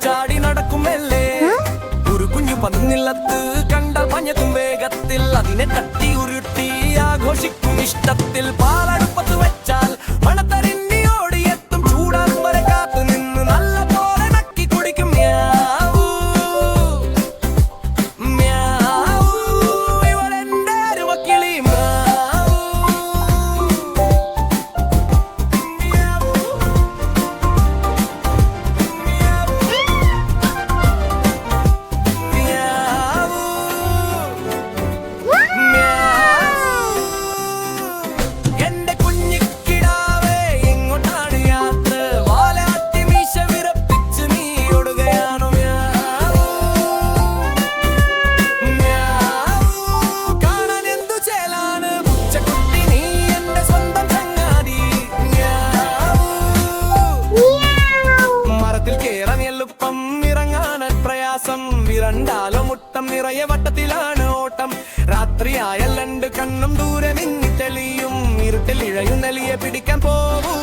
ചാടി നടക്കുമല്ലേ ഒരു കുഞ്ഞു പന്നില്ലത്ത് കണ്ടാൽ പഞ്ഞതും വേഗത്തിൽ അതിനെ തട്ടി ഉരുട്ടി ആഘോഷിക്കും ഇഷ്ടത്തിൽ പാലടുപ്പത്ത് വെച്ചാൽ മണത്തരിഞ്ഞി ഓടിയെത്തും ചൂടാകും വരെ കാത്തു നിന്ന് നല്ല പോലെ നക്കി കുടിക്കും മ്യാവൂ മ്യാവൂ ഇവരെന്റെ അരുമക്കിളി വിരണ്ടാലോ മുട്ടം നിറയെ വട്ടത്തിലാണ് ഓട്ടം രാത്രിയായ രണ്ട് കണ്ണും ദൂരെ മിന്നി തെളിയും ഇരുട്ടിൽ ഇഴയും നെലിയെ പിടിക്കാൻ പോകും